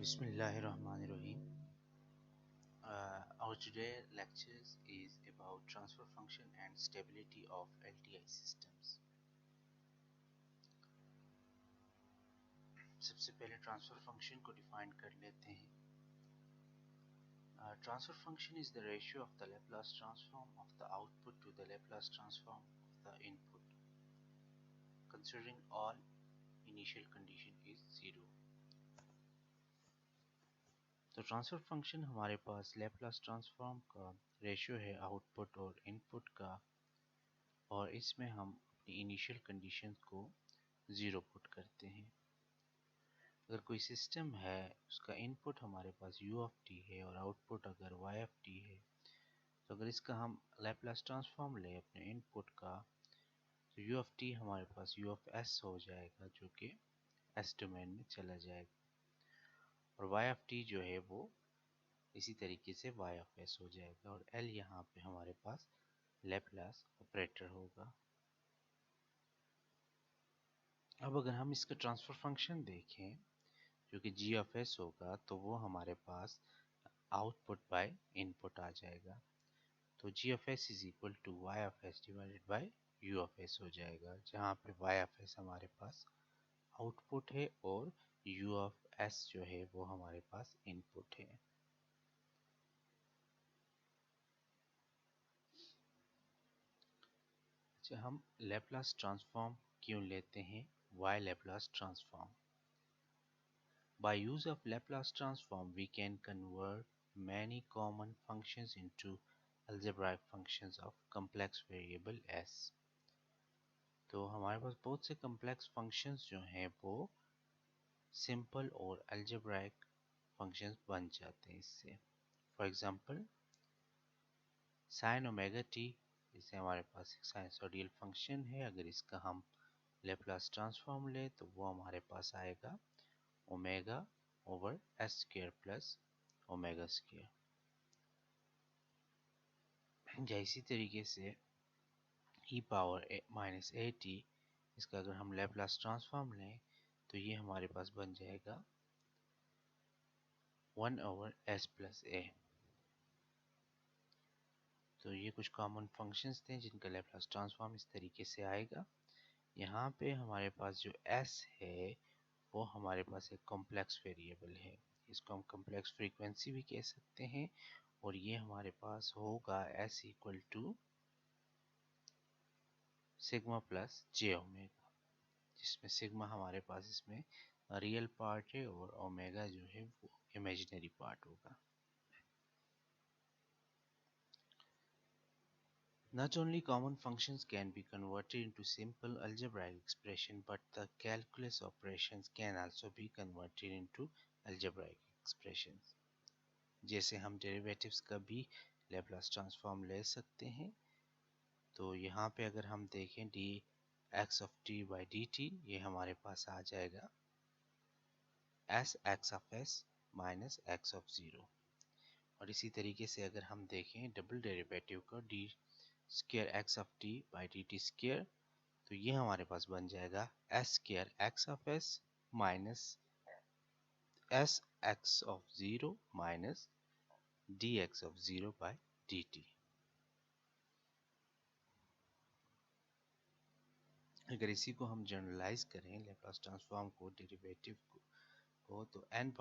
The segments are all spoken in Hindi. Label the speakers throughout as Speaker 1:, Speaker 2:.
Speaker 1: Bismillahirrahmanirrahim. Our today lectures is about transfer function and stability of LTI systems. सबसे पहले ट्रांसफर फंक्शन को डिफाइन कर लेते हैं. Transfer function is the ratio of the Laplace transform of the output to the Laplace transform of the input, considering all initial condition is zero. तो ट्रांसफर फंक्शन हमारे पास लैपलास ट्रांसफॉर्म का रेशियो है आउटपुट और इनपुट का, और इसमें हम अपनी इनिशियल कंडीशन को ज़ीरो पुट करते हैं. अगर कोई सिस्टम है उसका इनपुट हमारे पास u ऑफ t है और आउटपुट अगर y ऑफ t है, तो अगर इसका हम लैपलास ट्रांसफॉर्म लें अपने इनपुट का, तो u ऑफ t हमारे पास u ऑफ s हो जाएगा जो कि s डोमेन में चला जाएगा, और y ऑफ t जो है वो इसी तरीके से y ऑफ s हो जाएगा, और l यहाँ पे हमारे पास लैपलास ऑपरेटर होगा. अब अगर हम इसका ट्रांसफर फंक्शन देखें जो कि g ऑफ s होगा, तो वो हमारे पास आउटपुट बाय इनपुट आ जाएगा. तो g of s is equal to y of s divided by u of s हो जाएगा, जहाँ पे y ऑफ s हमारे पास आउटपुट है और u ऑफ s जो है वो हमारे पास इनपुट है. अच्छा, हम लैपलास ट्रांसफॉर्म क्यों लेते हैं? y Laplace transform. By use of Laplace transform, we can convert many common functions into algebraic functions of complex variable s. तो हमारे पास बहुत से complex functions जो हैं वो simple और algebraic functions बन जाते हैं इससे. For example, sin omega t, इसे हमारे पास एक sinusoidal function है. अगर इसका हम Laplace transform ले तो वो हमारे पास आएगा omega over S square plus omega square. या इसी तरीके से ई पावर माइनस ए टी, इसका अगर हम लैपलास ट्रांसफॉर्म लें तो ये हमारे पास बन जाएगा 1 ओवर एस प्लस ए. तो ये कुछ कॉमन फंक्शंस थे जिनका लैपलास ट्रांसफॉर्म इस तरीके से आएगा. यहाँ पे हमारे पास जो s है वो हमारे पास एक कॉम्प्लेक्स वेरिएबल है, इसको हम कॉम्प्लेक्स फ्रीक्वेंसी भी कह सकते हैं, और ये हमारे पास होगा s equal to sigma plus J omega, जिसमें सिग्मा हमारे पास इसमें रियल पार्ट है और ओमेगा जो है वो इमेजिनरी पार्ट होगा. Not only common functions can be converted into simple algebraic expression, but the calculus operations can also be converted into algebraic expressions. जैसे हम डेरिवेटिव्स का भी लैपलास ट्रांसफॉर्म ले सकते हैं. तो यहाँ पे अगर हम देखें D x of T by D T, ये हमारे पास आ जाएगा S x of S minus x of zero. और इसी तरीके से अगर हम देखें डबल डेरिवेटिव का D square x of T by D T square, तो ये हमारे पास बन जाएगा S square x of S minus S x of zero minus D x of zero by D T. अगर इसी को हम जनरलाइज करें लैपलास ट्रांसफॉर्म को डेरिवेटिव को तो n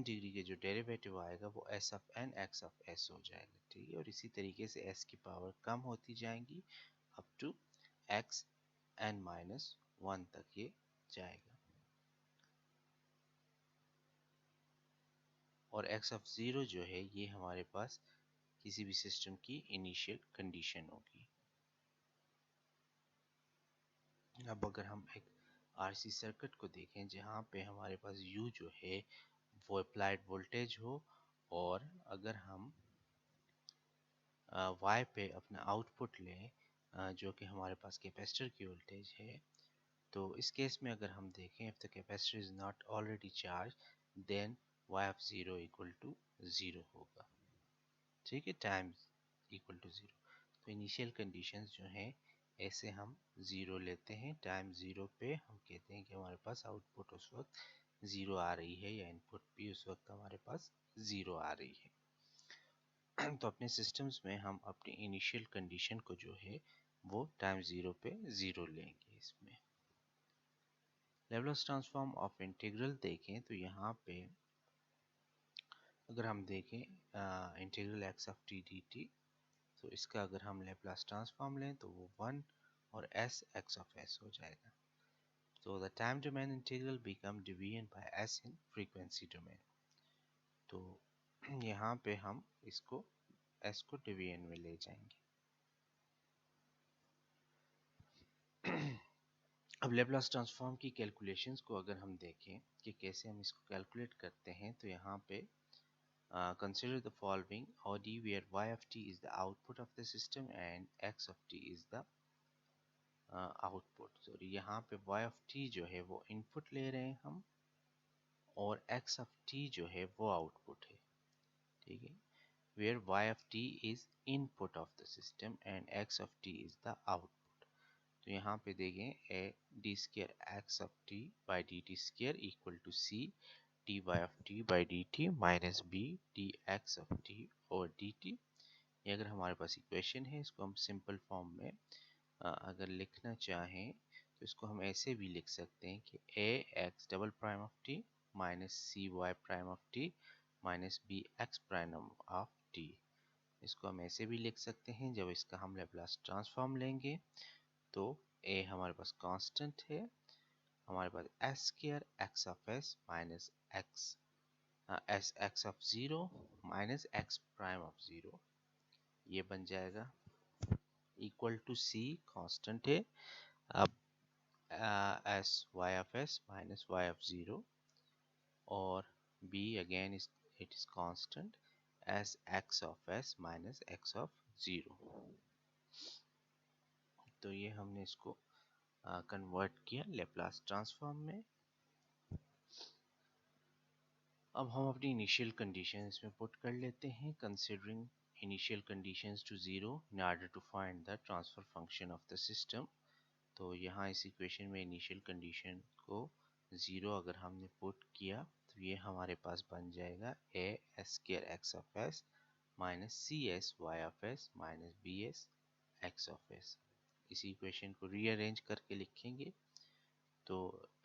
Speaker 1: डिग्री के जो डेरिवेटिव आएगा वो s of n x of s हो जाएगा. ठीक है, और इसी तरीके से s की पावर कम होती जाएंगी up to x n minus 1 तक ये जाएगा, और x ऑफ ज़ीरो जो है ये हमारे पास किसी भी सिस्टम की इनिशियल कंडीशन होगी. अब अगर हम एक आरसी सर्किट को देखें जहाँ पे हमारे पास U जो है वो अप्लाइड वोल्टेज हो, और अगर हम Y पे अपना आउटपुट लें जो कि हमारे पास कैपेसिटर की वोल्टेज है, तो इस केस में अगर हम देखें if the capacitor is not already charge then Y of zero equal to zero होगा. ठीक है, टाइम इक्वल टू ज़ीरो. तो इनिशियल कंडीशंस जो हैं ऐसे हम ज़ीरो लेते हैं. टाइम ज़ीरो पे हम कहते हैं कि हमारे पास आउटपुट उस वक्त ज़ीरो आ रही है या इनपुट भी उस वक्त हमारे पास ज़ीरो आ रही है। तो अपने सिस्टम्स में हम अपनी इनिशियल कंडीशन को जो है वो टाइम ज़ीरो पे ज़ीरो लेंगे। इसमें लेप्लास ट्रांसफॉर्म ऑफ इंटीग्रल देखें तो यहाँ पे अगर हम देखें integral x of T D T, तो इसका अगर हम लेप्लास ट्रांसफॉर्म लें तो वो 1 और s x of s हो जाएगा। तो the time domain integral become division bye s in frequency domain. तो यहाँ पे हम इसको s को डिवीजन में ले जाएंगे। अब लेप्लास ट्रांसफॉर्म की कैलकुलेशंस को अगर हम देखें कि कैसे हम इसको कैलकुलेट करते हैं, तो यहाँ पे consider the following OD where y of t is the output of the system and x of t is the output। तो यहाँ पे y of t जो है वो इनपुट ले रहे हैं हम, और x of t जो है वो आउटपुट है। ठीक है, where y of t is input of the system and x of t is the output। तो यहाँ पे देखें a d square x of t by dt square equal to c dy of t by dt minus b dx of t और dt। ये अगर हमारे पास इक्वेशन है, इसको हम सिंपल फॉर्म में अगर लिखना चाहें तो इसको हम ऐसे भी लिख सकते हैं कि a x double prime of t minus C Y prime of t minus B X prime of t। इसको हम ऐसे भी लिख सकते हैं। जब इसका हम लेप्लास ट्रांसफॉर्म लेंगे तो a हमारे पास कांस्टेंट है, हमारे पास s square x of s minus x s x of zero minus x prime of zero, ये बन जाएगा इक्वल टू सी कांस्टेंट है। अब s Y of S minus y of zero और b again is it is constant s x of S minus x of zero. तो ये हमने इसको कन्वर्ट किया लेप्लास ट्रांसफॉर्म में। अब हम अपनी इनिशियल कंडीशन इसमें पुट कर लेते हैं, considering initial conditions to zero in order to find the transfer function of the system. तो यहाँ इस इक्वेशन में इनिशियल कंडीशन को ज़ीरो अगर हमने पुट किया तो ये हमारे पास बन जाएगा A S square x of S minus C S Y of S minus B S x of S. इसी इक्वेशन को रीअरेंज करके लिखेंगे तो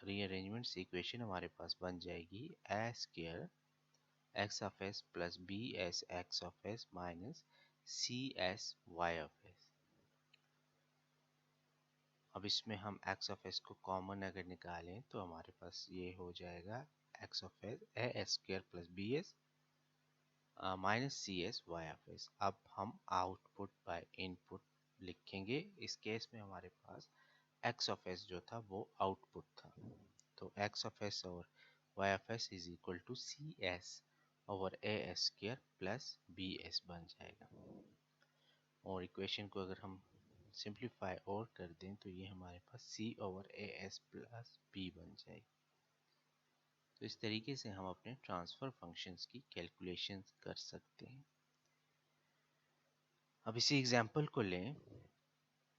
Speaker 1: रीअरेंजमेंट से इक्वेशन हमारे पास बन जाएगी a square x of s plus B S x of S minus C S Y of s. अब इसमें हम x ऑफ s को कॉमन अगर निकालें तो हमारे पास ये हो जाएगा x of s a S square plus B s minus C S Y of s. अब हम आउटपुट बाय इनपुट लिखेंगे। इस केस में हमारे पास x ऑफ s जो था वो आउटपुट था, तो x ऑफ s और y of s is equal to C S over A S square plus B S बन जाएगा। और इक्वेशन को अगर हम सिंप्लीफाई और कर दें तो ये हमारे पास c over A S plus B बन जाएगी। तो इस तरीके से हम अपने ट्रांसफ़र फंक्शंस की कैलकुलेशंस कर सकते हैं। अब इसी एग्जांपल को लें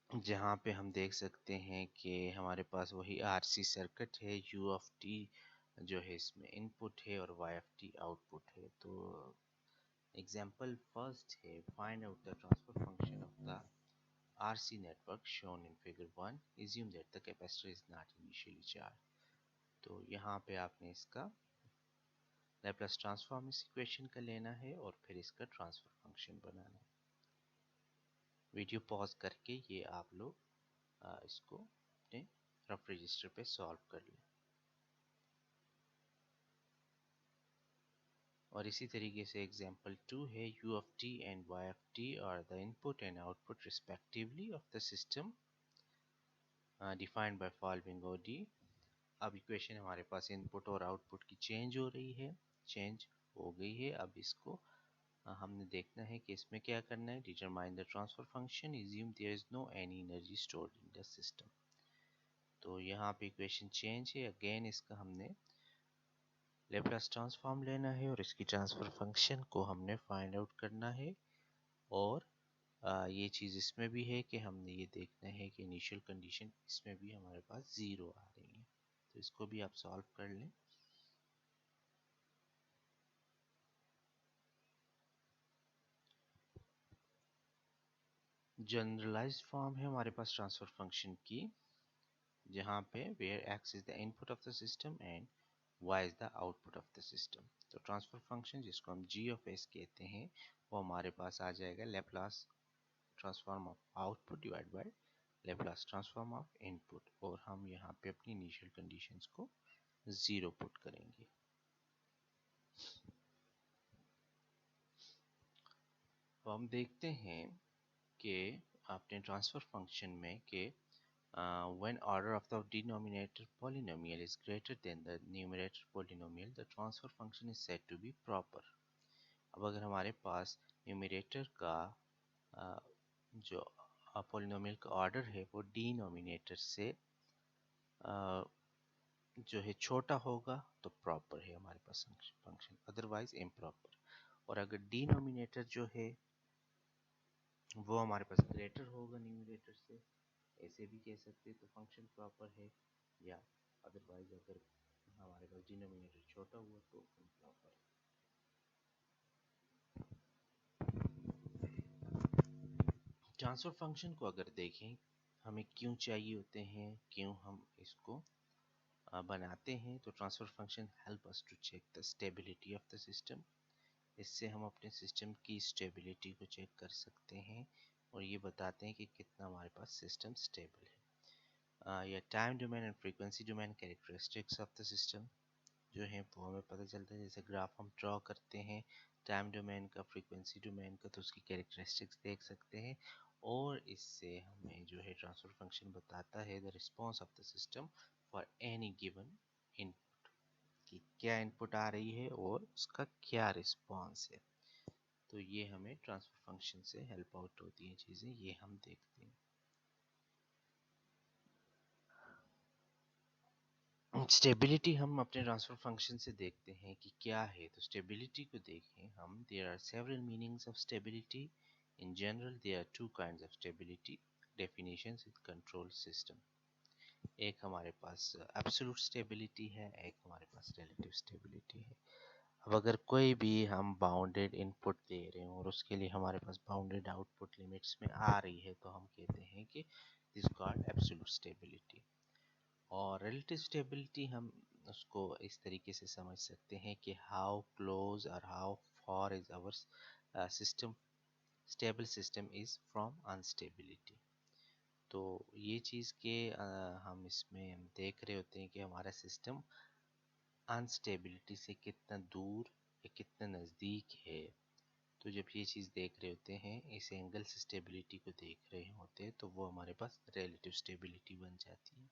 Speaker 1: जहाँ पे हम देख सकते हैं कि हमारे पास वही आरसी सर्किट है, u ऑफ t जो है इसमें इनपुट है और y ऑफ t आउटपुट है। तो एग्जांपल फर्स्ट है find out the transfer function of the RC network shown in figure 1, assume that the capacitor is not initially charged। तो यहाँ पे आपने इसका लैप्लास ट्रांसफॉर्म इस इक्वेशन का लेना है और फिर इसका ट्रांसफर फंक्शन बनाना है। वीडियो पॉज करके ये आप लोग इसको अपने रफ रजिस्टर पे सॉल्व कर लें। और इसी तरीके से एग्जांपल 2 है u of t and y of t are the input and output respectively of the system defined by following OD। अब इक्वेशन हमारे पास इनपुट और आउटपुट की चेंज हो रही है, चेंज हो गई है। अब इसको हमने देखना है कि इसमें क्या करना है। Determine the transfer function, assume there is no any energy stored in the system. तो यहाँ पे इक्वेशन चेंज है, अगेन इसका हमने लेप्लास ट्रांसफॉर्म लेना है और इसकी ट्रांसफर फंक्शन को हमने फाइंड आउट करना है। और ये चीज़ इसमें भी है कि हमने ये देखना है कि इनिशियल कंडीशन इसमें भी हमारे पास ज़ीरो आ रही है। तो इसको भी आप सॉल्व कर लें। जनरलाइज्ड फॉर्म है हमारे पास ट्रांसफर फंक्शन की, जहाँ पे where x is the input of the system and y is the output of the system. तो ट्रांसफर फंक्शन जिसको हम g ऑफ s कहते हैं वो हमारे पास आ जाएगा Laplace transform of output divide by Laplace transform of input, और हम यहाँ पे अपनी इनिशियल कंडीशंस को ज़ीरो पुट करेंगे। तो हम देखते हैं कि आपने ट्रांसफर फंक्शन में कि when order of the denominator polynomial is greater than the numerator polynomial, the transfer function is said to be proper। अब अगर हमारे पास न्यूमरेटर का जो पोलिनोमियल का ऑर्डर है वो डिनोमिनेटर से जो है छोटा होगा तो प्रॉपर है हमारे पास फंक्शन, अदरवाइज इम्प्रॉपर। और अगर डिनोमिनेटर जो है वो हमारे पास ग्रेटर होगा न्यूमरेटर से, ऐसे भी कह सकते हैं तो फंक्शन प्रॉपर है, या अदरवाइज अगर हमारे पास डिनोमिनेटर छोटा हुआ तो इम्प्रॉपर है। ट्रांसफर फंक्शन को अगर देखें हमें क्यों चाहिए होते हैं, क्यों हम इसको बनाते हैं, तो transfer function help us to check the stability of the system. इससे हम अपने सिस्टम की स्टेबिलिटी को चेक कर सकते हैं और ये बताते हैं कि कितना हमारे पास सिस्टम स्टेबल है। या time domain and frequency domain characteristics of the system जो है वो हमें पता चलता है। जैसे ग्राफ हम ड्रॉ करते हैं टाइम डोमेन का, फ्रीक्वेंसी डोमेन का, तो उसकी कैरेक्टरिस्टिक्स देख सकते हैं, और इससे हमें जो है ट्रांसफर फंक्शन बताता है the response of the system for any given input, कि क्या इनपुट आ रही है और उसका क्या रिस्पॉन्स है। तो ये हमें ट्रांसफर फंक्शन से हेल्प आउट होती हैं चीज़ें, ये हम देखते हैं। स्टेबिलिटी हम अपने ट्रांसफर फंक्शन से देखते हैं कि क्या है। तो स्टेबिलिटी को देखें हम, there are several meanings of stability. In general there are two kinds of stability definitions in control system. एक हमारे पास एब्सोल्यूट स्टेबिलिटी है, एक हमारे पास रिलेटिव स्टेबिलिटी है। अब अगर कोई भी हम बाउंडेड इनपुट दे रहे हैं और उसके लिए हमारे पास बाउंडेड आउटपुट लिमिट्स में आ रही है तो हम कहते हैं कि दिस कॉल्ड एब्सोल्यूट स्टेबिलिटी। और रिलेटिव स्टेबिलिटी हम उसको इस तरीके से समझ सकते हैं कि हाउ क्लोज और how far is our system stable system is from unstability. तो ये चीज़ के हम इसमें हम देख रहे होते हैं कि हमारा सिस्टम अनस्टेबिलिटी से कितना दूर या कितना नज़दीक है। तो जब ये चीज़ देख रहे होते हैं, इस एंगल से स्टेबिलिटी को देख रहे होते हैं, तो वो हमारे पास रिलेटिव स्टेबिलिटी बन जाती है।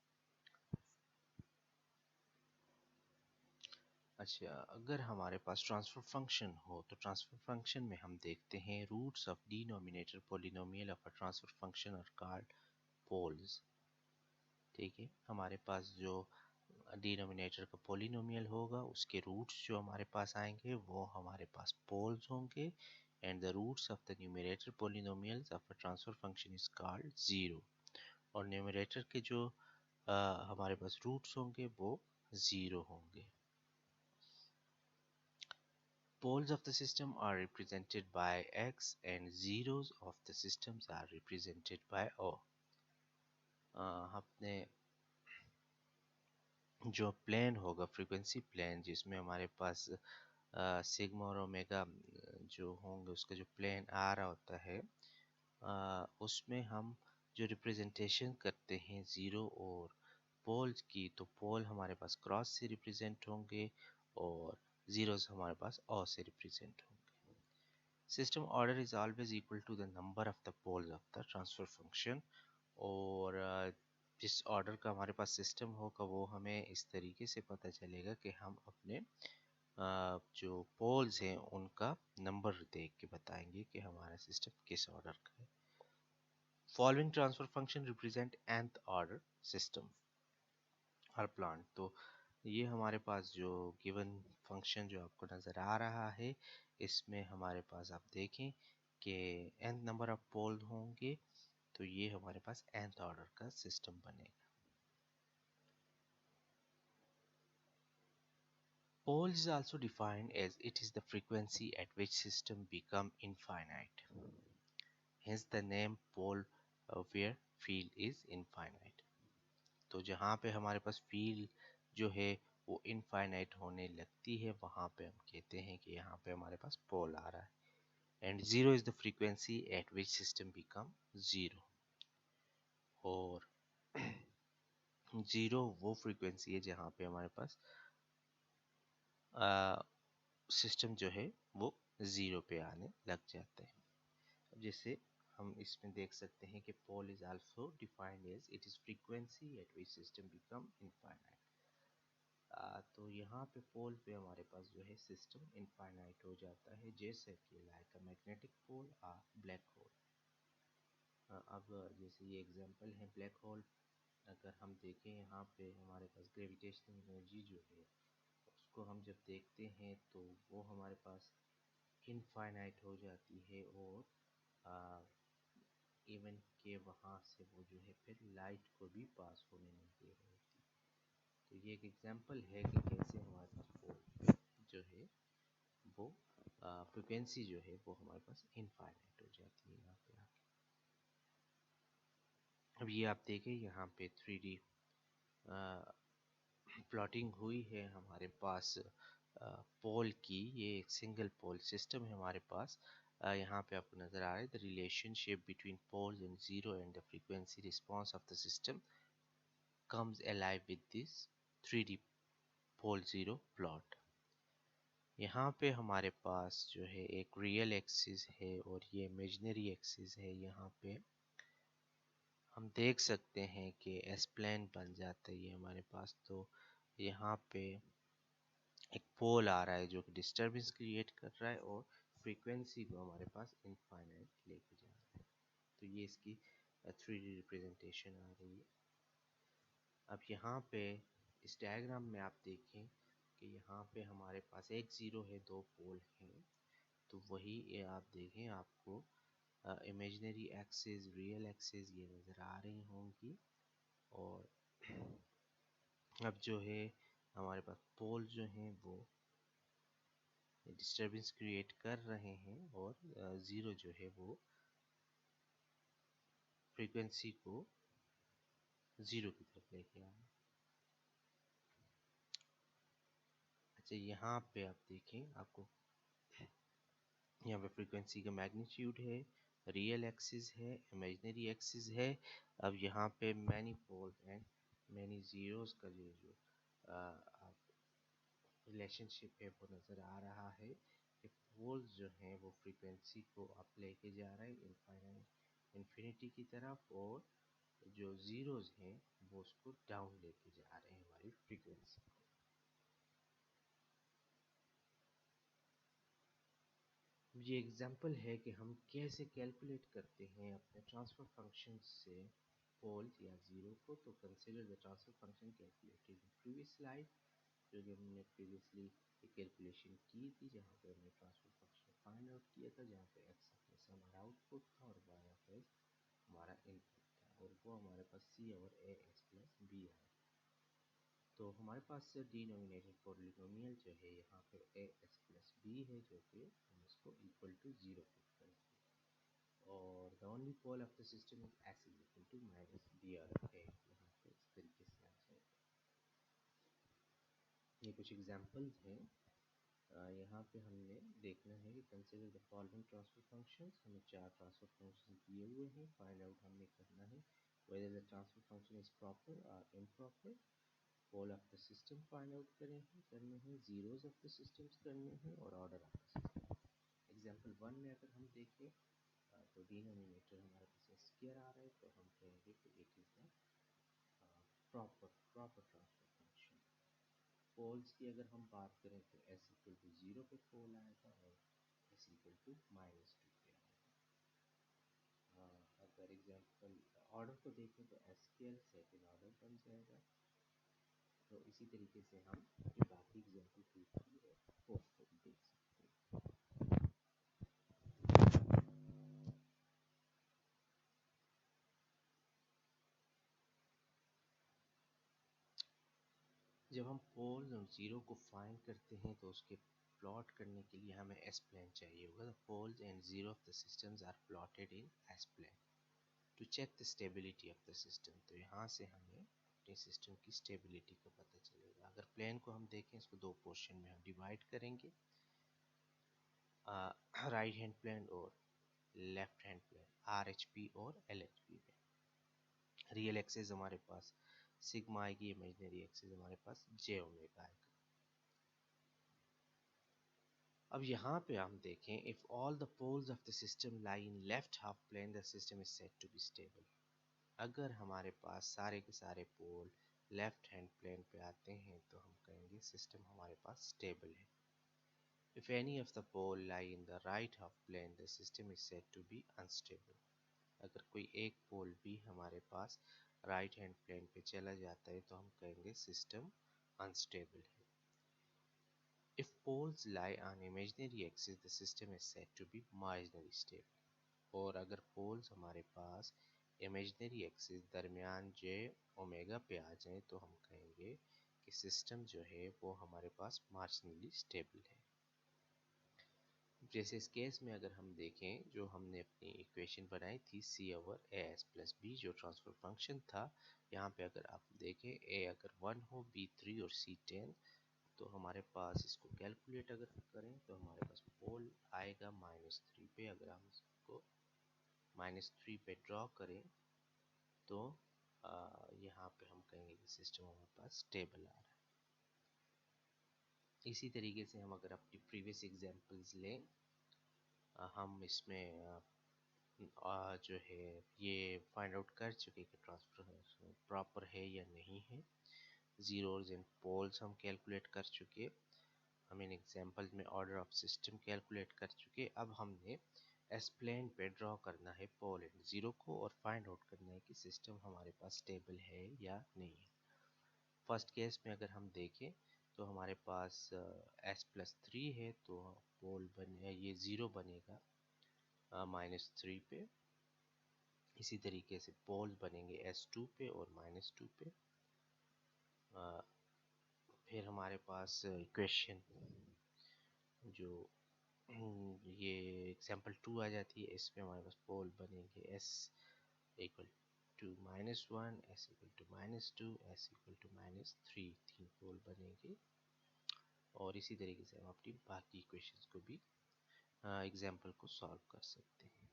Speaker 1: अच्छा, अगर हमारे पास ट्रांसफर फंक्शन हो तो ट्रांसफर फंक्शन में हम देखते हैं roots of denominator polynomial of a transfer function are called poles. ठीक है, हमारे पास जो डिनोमिनेटर का पोलिनोमियल होगा उसके रूट्स जो हमारे पास आएंगे वो हमारे पास पोल्स होंगे, and the roots of the numerator polynomials of a transfer function is called zero. और न्यूमरेटर के जो हमारे पास रूट्स होंगे वो ज़ीरो होंगे। Poles of the system are represented by x and zeros of the systems are represented by o। अपने जो प्लेन होगा फ्रीक्वेंसी प्लेन, जिसमें हमारे पास सिग्मा और ओमेगा जो होंगे, उसका जो प्लेन आ रहा होता है उसमें हम जो रिप्रेजेंटेशन करते हैं ज़ीरो और पोल्स की, तो पोल हमारे पास क्रॉस से रिप्रेजेंट होंगे और ज़ीरोस हमारे पास ओ से रिप्रेजेंट होंगे। System order is always equal to the number of the poles of the transfer function. और जिस ऑर्डर का हमारे पास सिस्टम होगा वो हमें इस तरीके से पता चलेगा कि हम अपने जो पोल्स हैं उनका नंबर देख के बताएंगे कि हमारा सिस्टम किस ऑर्डर का है। Following transfer function represent nth order system हर प्लांट। तो ये हमारे पास जो गिवन फंक्शन जो आपको नज़र आ रहा है, इसमें हमारे पास आप देखें कि nth नंबर ऑफ पोल होंगे, तो ये हमारे पास nth ऑर्डर का सिस्टम बनेगा। Pole is also defined as it is the frequency at which system become infinite। hence the name pole where field is infinite। तो जहाँ पे हमारे पास field जो है वो infinite होने लगती है, वहाँ पे हम कहते हैं कि यहाँ पे हमारे पास pole आ रहा है। And zero is the frequency at which system become zero। और जीरो वो फ्रीक्वेंसी है जहाँ पे हमारे पास सिस्टम जो है वो ज़ीरो पे आने लग जाते हैं। अब जैसे हम इसमें देख सकते हैं कि pole is also defined as it is frequency at which system become infinite. तो यहाँ पे पोल पे हमारे पास जो है सिस्टम इनफाइनाइट हो जाता है, जैसे कि like a magnetic pole or black hole. अब जैसे ये एग्जांपल है ब्लैक होल, अगर हम देखें यहाँ पे हमारे पास ग्रेविटेशनल एनर्जी जो है उसको हम जब देखते हैं तो वो हमारे पास इनफाइनाइट हो जाती है, और इवन के वहाँ से वो जो है फिर लाइट को भी पास होने नहीं दे रही थी। तो ये एक एग्जांपल है कि कैसे हमारे पास पोल जो है वो फ्रिक्वेंसी जो है वो हमारे पास इनफाइनाइट हो जाती है यहाँ पे आके। अब ये आप देखें यहाँ पे 3D प्लॉटिंग हुई है हमारे पास पोल की। ये एक सिंगल पोल सिस्टम है हमारे पास। यहाँ पे आपको नज़र आ रहा है the relationship between poles and zero and the frequency response of the system comes alive with this 3D pole zero plot. यहाँ पे हमारे पास जो है एक रियल एक्सिस है और ये इमेजिनरी एक्सिस है। यहाँ पे हम देख सकते हैं कि एस प्लेन बन जाता है ये हमारे पास। तो यहाँ पे एक पोल आ रहा है जो कि डिस्टरबेंस क्रिएट कर रहा है और फ्रीक्वेंसी को हमारे पास इनफाइनाइट लेके जा रहा है। तो ये इसकी 3D रिप्रेजेंटेशन आ रही है। अब यहाँ पे इस डायग्राम में आप देखें कि यहाँ पे हमारे पास एक ज़ीरो है, दो पोल हैं। तो वही ये आप देखें आपको इमेजिनरी एक्सिस रियल एक्सिस ये नज़र आ रही होंगी। और अब जो है हमारे पास पोल जो हैं वो डिस्टरबेंस क्रिएट कर रहे हैं और ज़ीरो जो है वो फ्रीक्वेंसी को ज़ीरो की तरफ लेके आ रहा है। अच्छा, यहाँ पे आप देखें आपको यहाँ पे फ्रीक्वेंसी का मैग्नीट्यूड है, रियल एक्सिस है, इमेजिनरी एक्सिस है। अब यहाँ पे many poles and many zeros का जो रिलेशनशिप है वो नज़र आ रहा है कि पोल्स जो हैं वो फ्रीक्वेंसी को अप लेके जा रहे हैं इन्फिनिटी की तरफ, और जो ज़ीरोज़ हैं वो उसको डाउन लेके जा रहे हैं हमारी फ्रीक्वेंसी को। ये एग्जांपल है कि हम कैसे कैलकुलेट करते हैं अपने ट्रांसफर फंक्शन से पोल या ज़ीरो को। तो consider the transfer function calculated in previous slide, जो कि हमने प्रीवियसली कैलकुलेशन की थी, जहाँ पे हमने ट्रांसफर फंक्शन फाइंड आउट किया था, जहाँ पे एक्स एक्सिस हमारा आउटपुट था और वाई एक्सिस हमारा इनपुट था, और वो हमारे पास सी और ए एक्स प्लस बी आया। तो हमारे पास डिनोमिनेटर पॉलिनोमियल जो है यहाँ पे ए एक्स प्लस बी है, जो कि हम इसको इक्वल टू ज़ीरो पुट करेंगे, और the only pole of the system is S is equal to minus B R है। यहाँ पे इस तरीके से आ जाएगा। ये कुछ एग्जांपल्स हैं। यहाँ पे हमने देखना है कि consider the following transfer functions. हमें चार ट्रांसफर फंक्शन दिए हुए हैं, फाइंड आउट हमने करना है whether the transfer function is proper or improper। Pole of the system find out करने हैं, जीरोस ऑफ द सिस्टम्स करने हैं, और order of the system. Example one में अगर हम देखें तो डिनोमिनेटर हमारे पास एस स्क्वायर आ रहा है, तो हम कहेंगे कि it is the proper transfer function. Poles की अगर हम बात करें तो एस इक्वल टू ज़ीरो पे पोल आएगा और S equal to minus two पे आएगा। अगर एग्जांपल ऑर्डर को देखें तो एस स्क्वायर सेकेंड ऑर्डर बन जाएगा। तो इसी तरीके से हम जो बाकी एग्जांपल की है वो देख सकते हैं। जब हम पोल और ज़ीरो को फाइंड करते हैं तो उसके प्लॉट करने के लिए हमें एस प्लेन चाहिए होगा। The poles and zero of the systems are plotted in S plane to check the stability of the system. तो यहाँ से हमें अपने सिस्टम की स्टेबिलिटी का पता चलेगा। अगर प्लेन को हम देखें, इसको दो पोर्शन में हम डिवाइड करेंगे, राइट हैंड प्लेन और left hand plane, R H P और एल एच पी में। रियल एक्सिस हमारे पास सिग्मा आएगी, इमेजिनरी एक्सिस हमारे पास जे ओमेगा आएगा। अब यहाँ पे हम देखें, if all the poles of the system lie in left half plane the system is said to be stable. अगर हमारे पास सारे के सारे पोल लेफ्ट हैंड प्लेन पे आते हैं तो हम कहेंगे सिस्टम हमारे पास स्टेबल है। If any of the pole lie in the right half plane the system is said to be unstable. अगर कोई एक पोल भी हमारे पास राइट हैंड प्लेन पे चला जाता है तो हम कहेंगे सिस्टम अनस्टेबल है। If poles lie on imaginary axis, the system is said to be marginally stable. और अगर पोल्स हमारे पास इमेजिनरी एक्सिस दरमियान जे ओमेगा पे आ जाए तो हम कहेंगे कि सिस्टम जो है वो हमारे पास मार्जिनली स्टेबल है। जैसे इस केस में अगर हम देखें, जो हमने अपनी इक्वेशन बनाई थी c over A S plus b, जो ट्रांसफर फंक्शन था, यहाँ पे अगर आप देखें ए अगर 1 हो, बी 3 और सी 10, तो हमारे पास इसको कैलकुलेट अगर करें तो हमारे पास पोल आएगा -3 पे। अगर हम इसको -3 पे ड्रॉ करें तो यहाँ पे हम कहेंगे कि सिस्टम हमारे पास स्टेबल आ रहा है। इसी तरीके से हम अगर अपनी प्रीवियस एग्जांपल्स लें, हम इसमें जो है ये फाइंड आउट कर चुके कि ट्रांसफर प्रॉपर है या नहीं है। जीरोज एंड पोल्स हम कैलकुलेट कर चुके, हम इन एग्जांपल में ऑर्डर ऑफ सिस्टम कैलकुलेट कर चुके। अब हमने एस प्लेन पे ड्रॉ करना है पोल एंड जीरो को और फाइंड आउट करना है कि सिस्टम हमारे पास स्टेबल है या नहीं है। फर्स्ट केस में अगर हम देखें तो हमारे पास एस प्लस 3 है, तो पोल बने ये ज़ीरो बनेगा -3 पे। इसी तरीके से पोल बनेंगे S2 पे और -2 पे। फिर हमारे पास इक्वेशन जो ये एग्जाम्पल 2 आ जाती है, इसमें हमारे पास पोल बनेंगे S equal to -1, S equal to -2, S equal to -3, 3 pole बनेंगे। और इसी तरीके से हम अपनी बाकी इक्वेशंस को भी एग्जाम्पल को सॉल्व कर सकते हैं।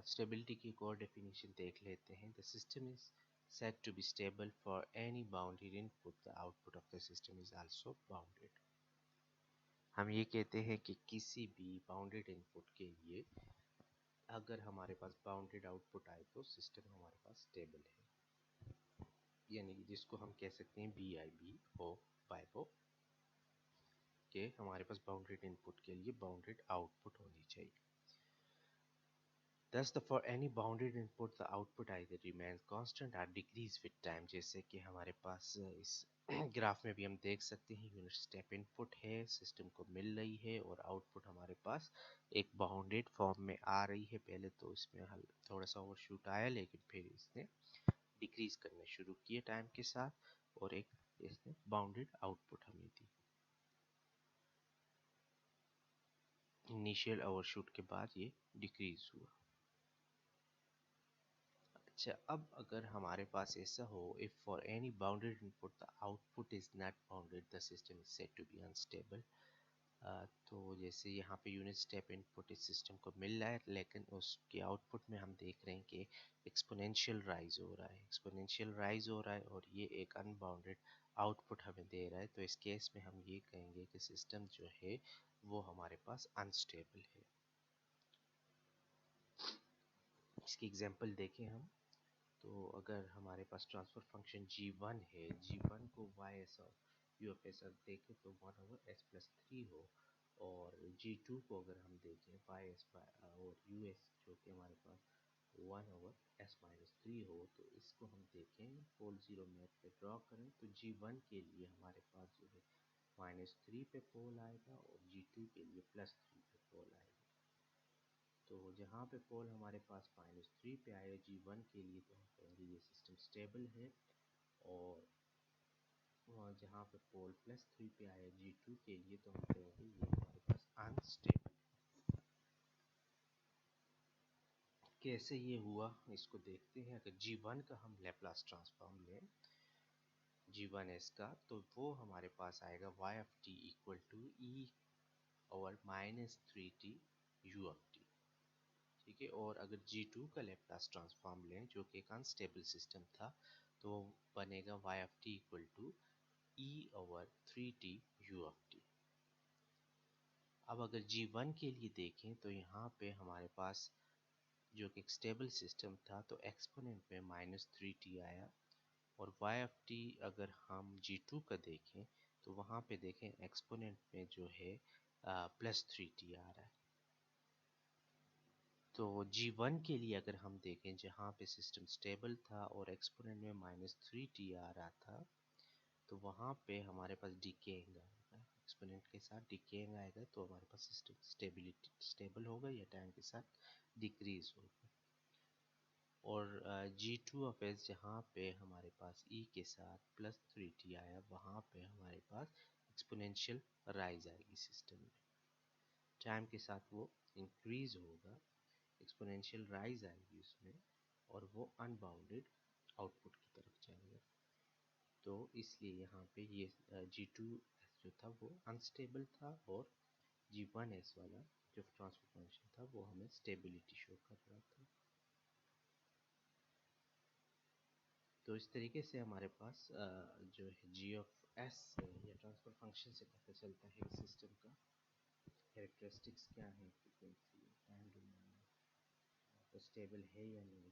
Speaker 1: स्टेबिलिटी की एक और डेफिनेशन देख लेते हैं। The system is said to be stable for any bounded input, the output of the system is also bounded। हम ये कहते हैं कि किसी भी बाउंडेड इनपुट के लिए अगर हमारे पास बाउंडेड आउटपुट आए तो सिस्टम हमारे पास स्टेबल है, यानी जिसको हम कह सकते हैं BIB हो बाय हो कि हमारे पास बाउंडेड इनपुट के लिए बाउंडेड आउटपुट होनी चाहिए। Thus, for any bounded input, the output either remains constant or decrease with time। जैसे कि हमारे पास इस ग्राफ में भी हम देख सकते हैं यूनिट स्टेप इनपुट है, सिस्टम को मिल रही है और आउटपुट हमारे पास एक बाउंडेड फॉर्म में आ रही है। पहले तो इसमें थोड़ा सा ओवरशूट आया, लेकिन फिर इसने डिक्रीज करने शुरू किए टाइम के साथ और एक इसने बाउंडेड आउटपुट हमें दी। इनिशियल ओवरशूट के बाद ये डिक्रीज हुआ। अच्छा, अब अगर हमारे पास ऐसा हो, if for any bounded input the output is not bounded the system is said to be unstable. तो जैसे यहाँ पे यूनिट स्टेप इनपुट इस सिस्टम को मिल रहा है, लेकिन उसके आउटपुट में हम देख रहे हैं कि एक्सपोनेंशियल राइज हो रहा है, एक्सपोनेंशियल राइज हो रहा है और ये एक अनबाउंडेड आउटपुट हमें दे रहा है। तो इस केस में हम ये कहेंगे कि सिस्टम जो है वो हमारे पास अनस्टेबल है। इसकी एग्जांपल देखें हम, तो अगर हमारे पास ट्रांसफर फंक्शन g1 है, g1 को ys और uf देखें तो 1/s+3 हो, और g2 को अगर हम देखें ys और us जो कि हमारे पास 1/s-3 हो, तो इसको हम देखें पोल जीरो मैप पे ड्रॉ करें तो g1 के लिए हमारे पास जो है -3 पे पोल आएगा और g2 के लिए +3 पे पोल आएगा। तो जहाँ पे पोल हमारे पास -3 पे आएगा G1 के लिए, तो हम कहेंगे ये सिस्टम स्टेबल है। और जहाँ पे पोल +3 पे आया G2 के लिए, तो हम कहेंगे ये हमारे पास अनस्टेबल। कैसे ये हुआ इसको देखते हैं। अगर G1 का हम लैप्लास ट्रांसफॉर्म लें G1s का, तो वो हमारे पास आएगा y of t equal to e और -3t u ऑफ t। ठीक है। और अगर G2 का लैप्लास ट्रांसफॉर्म लें जो कि एक अनस्टेबल सिस्टम था, तो बनेगा y of t equal to e over 3t u of t। अब अगर G1 के लिए देखें तो यहाँ पे हमारे पास जो कि एक स्टेबल सिस्टम था, तो एक्सपोनेंट में -3t आया। और y ऑफ t अगर हम G2 का देखें तो वहाँ पे देखें एक्सपोनेंट में जो है +3t आ रहा है। तो G1 के लिए अगर हम देखें जहाँ पे सिस्टम स्टेबल था और एक्सपोनेंट में -3t आ रहा था, तो वहाँ पे हमारे पास डिकेइंग आएगा, एक्सपोनेंट के साथ डिकेइंग आएगा, तो हमारे पास सिस्टम स्टेबल होगा या टाइम के साथ डिक्रीज होगा। और G2 ऑफ S जहाँ पे हमारे पास E के साथ +3t आया, वहाँ पे हमारे पास एक्सपोनेंशियल राइज आएगी सिस्टम में, टाइम के साथ वो इंक्रीज होगा, एक्सपोनेंशियल राइज आएगी उसमें, और वो अनबाउंडेड आउटपुट की तरफ जाएगा। तो इसलिए यहाँ पे ये G2S जो था वो अनस्टेबल था, और G1S वाला जो ट्रांसफर फंक्शन था वो हमें स्टेबिलिटी शो कर रहा था। तो इस तरीके से हमारे पास जो है जी ऑफ एस या ट्रांसफर फंक्शन से पता चलता है सिस्टम का कैरेक्टरिस्टिक्स क्या है, फ्रीक्वेंसी, टाइम डोमेन, तो स्टेबल है या नहीं,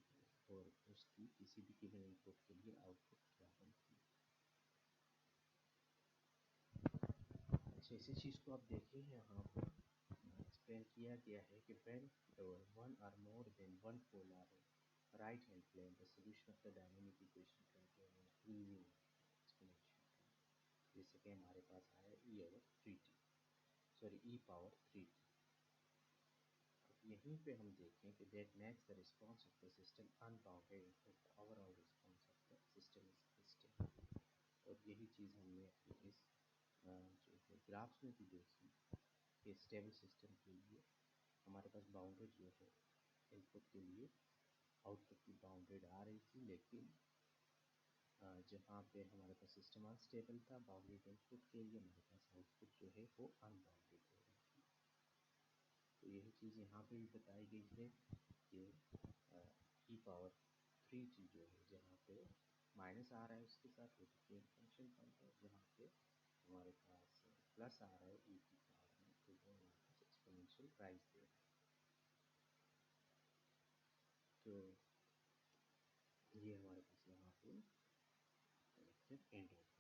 Speaker 1: और उसकी किसी भी गिवन इनपुट के लिए आउटपुट क्या बनती है। अच्छा, इसी चीज़ को आप देखिए यहाँ पर एक्सप्लेन किया गया है कि when one or more than one pole are in right hand plane, the solution of the dynamic equation contain increasing exponential term। जैसे कि हमारे पास आया e over 3t, sorry e power 3t। अब यहीं पे हम देखें कि that makes the response of the system unbounded and the overall response of the system is stable। और यही चीज़ हमने अपने इस जो है ग्राफ्स में भी देखी कि स्टेबल सिस्टम के लिए हमारे पास बाउंडेड जो है इनपुट के लिए आउटपुट की बाउंडेड आ रही थी, लेकिन जहाँ पे हमारे पास सिस्टम अनस्टेबल था, बाउंडेड इनपुट के लिए हमारे पास आउटपुट जो है वो अनबाउंडेड हो रही थी। तो यही चीज़ यहाँ पे भी बताई गई है कि ई पावर 3t जो है जहाँ पे माइनस आ रहा है उसके साथ वो डिफरेंट फंक्शन बन रहा है, जहाँ पे हमारे पास प्लस आ रहा है ई की पावर में, तो वो हमारे पास एक्सपोनेंशियल राइज दे रहा है। तो ये हमारे पास यहाँ पे लेक्चर एंड होता है।